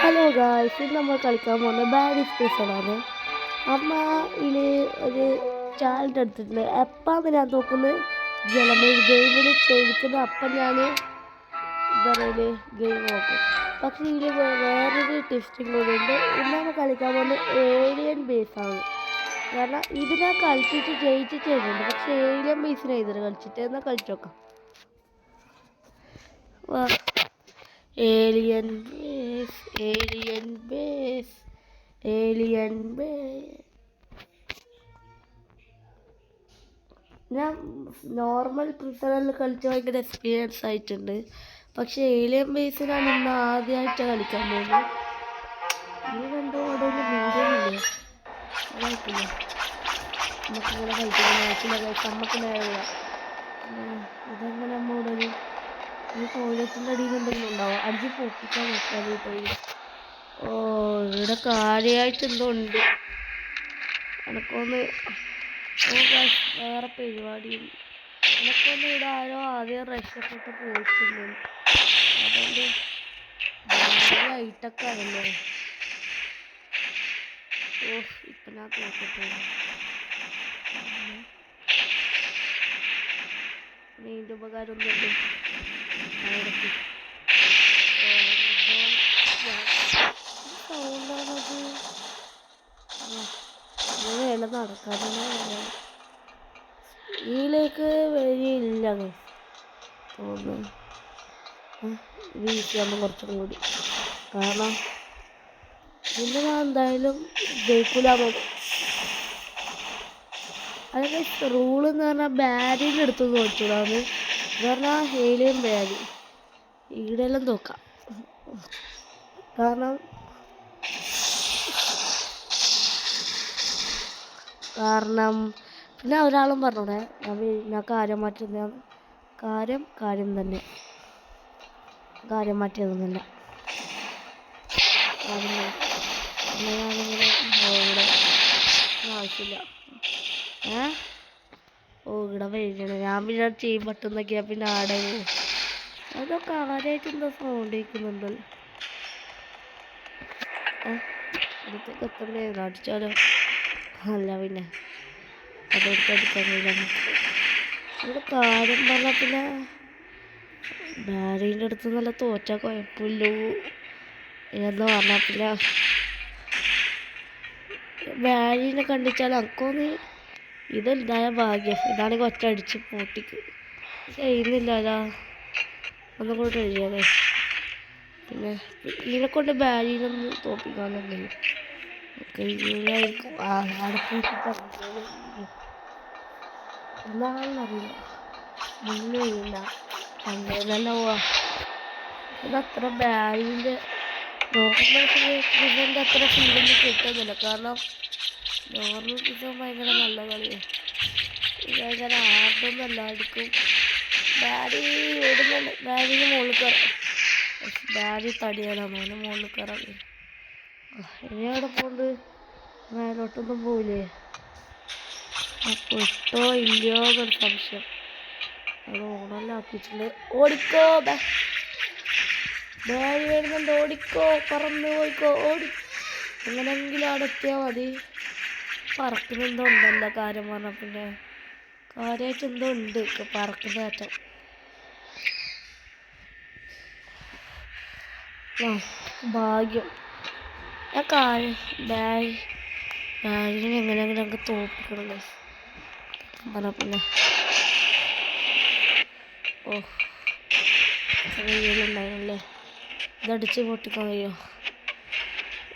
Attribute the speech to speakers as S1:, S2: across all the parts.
S1: Hello guys, ഇന്ന് നമ്മൾ കളിക്കാൻ പോകുന്ന ബാഡ് സ്പേസറാണ്. അമ്മ ഇതിൽ ഒരു ചാലഞ്ച് എടുത്തിട്ടുണ്ട്. എപ്പാന്ന് ഞാൻ നോക്കുന്നത് ഗെയിമിൽ ക്ഷണിക്കുന്ന അപ്പം ഞാൻ എന്താ പറയുക ഗെയിം നോക്കും. പക്ഷേ ഇതിൽ വേറൊരു ടെസ്റ്റിംഗ് കൂടിയുണ്ട്. ഇന്ന് നമ്മൾ കളിക്കാൻ പോകുന്നത് ഏലിയൻ ബേസാണ്. കാരണം ഇത് ഞാൻ കളിച്ചിട്ട് ജയിച്ചിട്ടുണ്ട്. പക്ഷേ ഏലിയൻ ബേസിനാണ് ഇതിൽ കളിച്ചിട്ട്. എന്നാൽ കളിച്ചു നോക്കാം. Alien base, alien base, alien base. ഞാൻ നോർമൽ പ്രിസറിൽ കളിച്ച് ഭയങ്കര എക്സ്പീരിയൻസ് ആയിട്ടുണ്ട്. പക്ഷെ ഏലിയൻ ബേസിനാണ് ഇന്ന് ആദ്യമായിട്ട് കളിക്കാൻ പോകുന്നത്. ഇനി കണ്ടോ അവിടെ ഒരു വീഡിയോയില്ലേ, അതായിട്ടില്ല നമുക്കിങ്ങനെ കളിക്കുന്ന ആവശ്യമില്ല. നമുക്ക് നേരെ ഇതെങ്ങനെ നമ്മുടെ ഈ ടോയ്ലറ്റിൻ്റെ അടിയിൽ എന്തെങ്കിലും ഉണ്ടാവും. അടിച്ച് പൊട്ടിക്കാൻ നോക്കാം ഈ ടോയ്ലറ്റ്. ഓ, ഇവിടെ കാര്യമായിട്ട് എന്തോ ഉണ്ട്. എനക്കൊന്ന് വേറെ പരിപാടിയുണ്ട്. എനക്കൊന്ന് ഇവിടെ ആരോ ആദ്യം രക്ഷപ്പെട്ട് പോയിട്ടുണ്ട്. അതുകൊണ്ട് ലൈറ്റൊക്കെ ആണല്ലേ. ഓ, ഇപ്പം ഞാൻ തോക്കട്ടെ. ഇതിൻ്റെ ഉപകാരമൊന്നുമില്ല. സൗണ്ടാണത്. ഇങ്ങനെ നടക്കാതെ ഇതിലേക്ക് വഴിയില്ല തോന്നുന്നു. വീട്ടിലാകുമ്പോൾ കുറച്ചും കൂടി, കാരണം ഇന്ന് ഞാൻ എന്തായാലും ജയിക്കൂലാന്ന്. അതൊക്കെ റൂളെന്ന് പറഞ്ഞാൽ ബാരിൻ്റെ അടുത്ത് തോറ്റൂടാന്ന് പറഞ്ഞാൽ ഹേലിയം ബാരി ഈടെല്ലാം നോക്കാം. കാരണം പിന്നെ ഒരാളും പറഞ്ഞോടെ ഞാൻ കാര്യം മാറ്റുന്ന കാര്യം തന്നെ, കാര്യം മാറ്റിയതൊന്നുമില്ല. ഞാനിങ്ങനെ ഇവിടെ ആവശ്യമില്ല. ഓ, ഇവിടെ വഴിയാണ്. ഞാൻ പിന്നെ ചെയ്യും പറ്റുന്നൊക്കെയാ. പിന്നെ ആടെ അതൊക്കെ ആരായിട്ട് എന്താ സൗണ്ട് കേൾക്കുന്നുണ്ടല്ലോ. അടുത്തേക്ക് എത്തണ്ടേ, അടിച്ചാലോ. അല്ല പിന്നെ അതെടുത്തെടുക്കാൻ കഴിയില്ല. ഇവിടെ കാര്യം പറഞ്ഞാൽ പിന്നെ ബാരീൻ്റെ അടുത്ത് നല്ല തോറ്റാൽ കുഴപ്പമില്ലൂ എന്ന് പറഞ്ഞാൽ പിന്നെ ബാരീനെ കണ്ടിച്ചാൽ എനിക്കൊന്ന് ഇതെന്തായ ഭാഗ്യം. ഇതാണെങ്കിൽ ഒറ്റ അടിച്ച് പൊട്ടിക്ക് ചെയ്യുന്നില്ല. ഒന്നും കൂടെ കഴിയാതെ പിന്നെ ഇതിനെക്കൊണ്ട് ബാരീനൊന്നും തോപ്പിക്കാനൊന്നും കഴിയില്ലായിരിക്കും. അവിടെ പോയിട്ട് എന്താണെന്നറിയില്ല. മുന്നേ കഴിയില്ല. പണ്ടേന്നല്ല പോവാ. ഇതത്ര ബാരീൻ്റെ നോർമൽ ഇതിൻ്റെ അത്ര ഫീലൊന്നും കിട്ടുന്നില്ല. കാരണം നോർമൽ പിസം ഭയങ്കര നല്ല കളിയാണ്. ഭയങ്കര ആർട്ടൊന്നും അടിക്കും. ബാരി ഓടുന്നുണ്ട്. ബാരിന് മുകളിൽ കയറാം. ബാരി തടിയാലാണ്, അതിന് മുകളിൽ കയറാം. ഇനി അവിടെ പോണ്ട് മേലോട്ടൊന്നും പോവില്ലേ. ഇട്ടോ ഇല്ലയോ എന്നൊരു സംശയം. അത് ഓണെല്ലാം ആക്കിയിട്ടുണ്ട്. ഓടിക്കോ ബാരി വരുന്നുണ്ട്. ഓടിക്കോ, പറന്ന് പോയിക്കോ, ഓടി. എങ്ങനെയെങ്കിലും അവിടെ എത്തിയാൽ മതി. പറക്കുന്നെന്തോ ഉണ്ടല്ലോ കാര്യം പറഞ്ഞാൽ. പിന്നെ കാര്യമായിട്ട് എന്തോ ഉണ്ട് പറക്കുന്ന ഏറ്റം. ഭാഗ്യം. ഞാൻ ബാരിനെ എങ്ങനെയെങ്കിലും നമുക്ക് തോപ്പിക്കണല്ലേ പറഞ്ഞാൽ. പിന്നെ ഓ, ഉണ്ടായിരുന്നല്ലേ. ഇതടിച്ച് പൊട്ടിക്കാൻ കഴിയോ?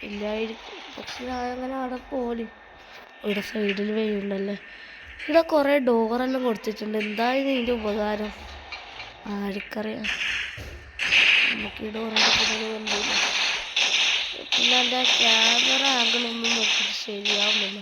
S1: ഇല്ലായിരിക്കും. പക്ഷെ ഞാൻ അങ്ങനെ അവിടെ പോലെ ഇവിടെ സൈഡിൽ വെയുണ്ടല്ലേ. ഇവിടെ കുറേ ഡോറെല്ലാം കൊടുത്തിട്ടുണ്ട്. എന്തായാലും ഇതിൻ്റെ ഉപകാരം ആർക്കറിയാം. നമുക്ക് ഈ ഡോറിൻ്റെ കണ്ടില്ല. പിന്നെ എൻ്റെ ക്യാമറ ആംഗിളൊന്നും നോക്കിയിട്ട് ശരിയാവുന്നില്ല.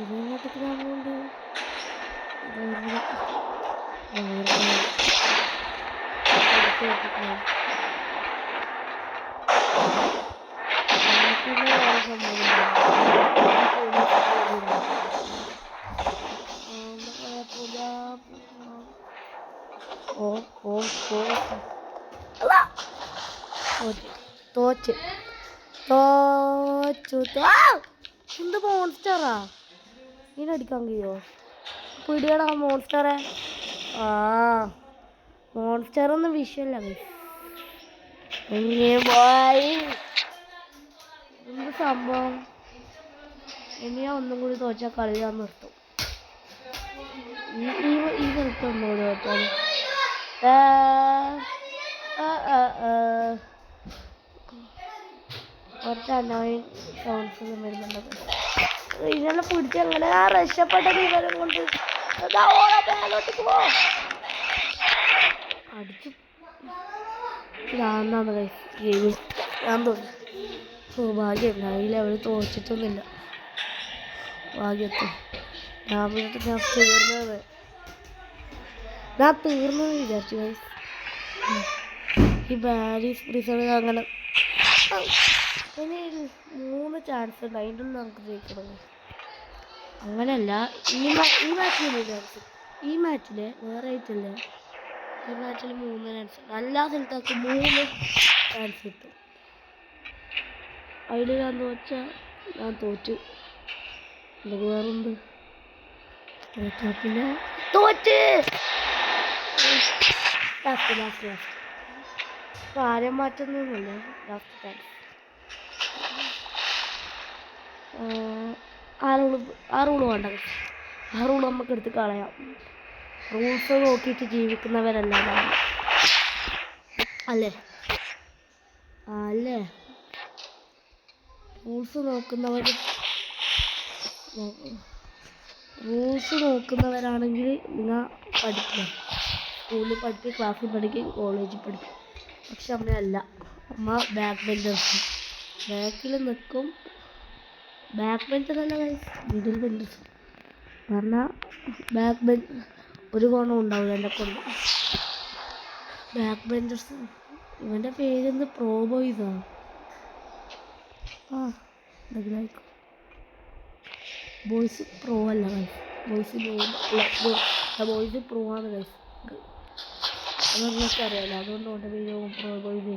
S1: ഇതിനകത്തേക്ക് ഞാൻ പോകുന്നുണ്ട്. എന്ത് മോൺസ്റ്ററാ ഇതിനടിക്കാൻ കഴിയോ? പിടിയടാ മോൺസ്റ്ററെ. ആ മോൺസ്റ്ററൊന്നും വിഷയമല്ല. എന്ത് സംഭവം? ഇനി ഞാൻ ഒന്നും കൂടി തോറ്റാൽ കളി ഞാൻ നിർത്തും. ഈ കളിക്ക് ഒന്നുകൂടി തോറ്റാൽ കുറച്ച് അനോയിങ് സൗണ്ട്സ് വരുന്നുണ്ട്. ഇതെല്ലാം പിടിച്ച് എങ്ങനെ രക്ഷപ്പെട്ടത് ഇവരും കൊണ്ട് അടിച്ചു ഞാന്നാണ് ഗെയിം ഞാൻ തോന്നി. ഭാഗ്യം ഈ ലെവൽ തോച്ചിട്ടൊന്നുമില്ല. ഭാഗ്യത്തിൽ ഞാൻ തീർന്നത് വിചാരിച്ചു. ഈ ബാരീസ് പ്രിസൺ അങ്ങനെ ഇനി 3 ചാൻസ് ഉണ്ട്. അതിൻ്റെ ഒന്നും നമുക്ക് ജയിക്കണം. അങ്ങനെയല്ല ഈ മാച്ചിൽ ചാൻസ്. ഈ മാച്ചിൽ വേറെ ആയിട്ടില്ല. ഈ മാച്ചിൽ 3 ചാൻസ്. എല്ലാ സ്ഥലത്തേക്കും 3 ചാൻസ് കിട്ടും. അതിൽ ഞാൻ തോറ്റാൽ ഞാൻ തോറ്റു. അല്ലെങ്കിൽ വേറെന്ത് തോറ്റാ പിന്നെ തോറ്റ്. ലാസ്റ്റ് കാര്യം മാറ്റുന്നൊന്നുമില്ല. ലാസ്റ്റ് ചാൻസ് ആ റൂള് വേണ്ട. ആ റൂള് നമുക്ക് എടുത്ത് കളയാം. റൂൾസ് നോക്കിയിട്ട് ജീവിക്കുന്നവരല്ല അല്ലേ? അല്ലേ? റൂൾസ് നോക്കുന്നവരാണെങ്കിൽ നിങ്ങൾ പഠിക്കുക. സ്കൂളിൽ പഠിക്കുക, ക്ലാസ്സിൽ പഠിക്കുക, കോളേജിൽ പഠിക്കുക. പക്ഷെ അമ്മയല്ല. അമ്മ ബാക്കിൽ നിൽക്കും. ബാക്ക് ബെഞ്ചറല്ല മിഡിൽ ബെഞ്ചസ് പറഞ്ഞാൽ ബാക്ക് ബെഞ്ച് ഒരു കോണം ഉണ്ടാവില്ല എൻ്റെ കൊണ്ട്. Back benches. ഇവൻ്റെ പേരെന്ത് പ്രോബോയ്സാണ്. എന്തെങ്കിലും ബോയ്സ് പ്രോ അല്ല ബോയ്സ് പ്രോ ആണ് അതൊക്കെ അറിയാലോ. അതുകൊണ്ട് ഓൻ്റെ പേര് പ്രോ ബോയ്സ്.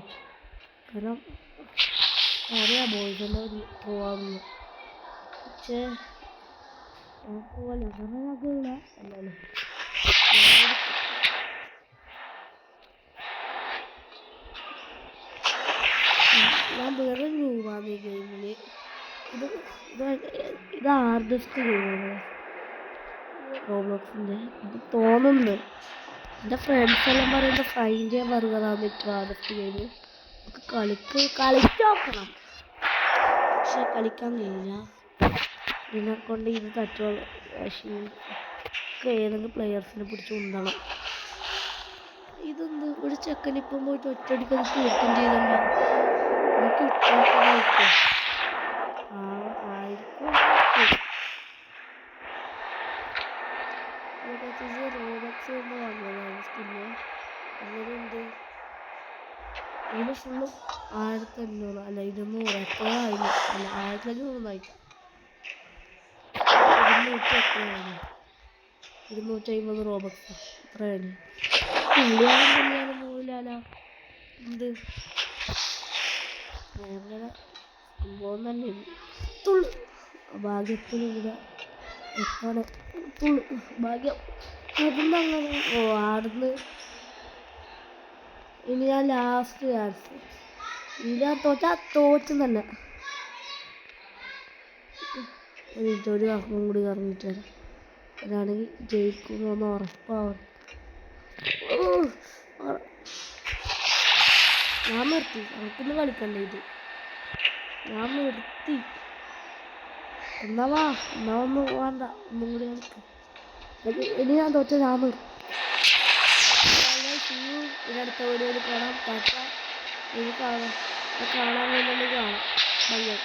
S1: കാരണം അറിയാം ബോയ്സിൻ്റെ പ്രോ ആവുന്നു. പക്ഷേ പോവല്ലോ പറഞ്ഞില്ല അല്ലല്ലോ. ഞാൻ വേറെ ന്യൂവാണ് ഈ ഗെയിമിൽ. ഇത് ഹാർഡസ്റ്റ് ഗെയിമാണ് റോബ്ലോക്സിൻ്റെ. ഇത് തോന്നുന്നു എൻ്റെ ഫ്രണ്ട്സ് എല്ലാം പറയുന്നത് ഫൈൻഡ് ചെയ്യാൻ പറയുന്നതാണ് ഏറ്റവും ഹാർഡസ്റ്റ് ഗെയിം. നമുക്ക് കളിച്ച് നോക്കണം. പക്ഷെ കളിക്കാൻ കഴിയില്ല. ഇതിനെ കൊണ്ട് ഇത് തട്ടുള്ള ഏതെങ്കിലും പ്ലെയേഴ്സിനെ പിടിച്ച് ഉണ്ടണം. ഇതെന്ത് ഒരു ചെക്കനിപ്പം പോയിട്ട് ഒറ്റയടിക്കത് തീർക്കും ചെയ്തിട്ടുണ്ടാവും. എനിക്ക് ആയിരിക്കും റോബക്സ് കൊണ്ട് വാങ്ങുന്നതാണ് സ്കിന്ന്. അങ്ങനെയുണ്ട്. ഇതിന് ഫുള്ളും 1500 അല്ല 200 എത്രയായിരുന്നു. അല്ല 1500 250 റോബക്സ് എത്രയാണ്? ഇല്ലാന്നും പോയില്ലാലോ. എന്ത് ഭയങ്കര സംഭവം തന്നെ. തുള്ളു ഭാഗ്യത്തിന് ഇവിടെ എത്താണ് തുള്ളു ഭാഗ്യം. അതിൻ്റെ അങ്ങനെ ആടുന്ന്. ഇനി ഞാൻ ലാസ്റ്റ് ചാൻസ്. ഇനി തോറ്റും തന്നെ. ഒരു കറങ്ങും കൂടി കറങ്ങിയിട്ട് വരാം. അതാണെങ്കിൽ ജയിക്കുമെന്ന് ഉറപ്പാവും. ഞാൻ നിർത്തി. നമുക്കൊന്ന് കളിക്കണ്ടേ ഇത്. ഞാൻ നിർത്തി. എന്നാ ഒന്നും വേണ്ട. ഒന്നും കൂടി കളിക്കാം. ഇനി ഞാൻ തോറ്റ ഞാൻ നിർത്തി. ഇതിനടുത്ത വീഡിയോയിൽ കാണാം. ഇത് കാണാം. അത് കാണാൻ വേണ്ടി കാണാം. ഭംഗിയായി.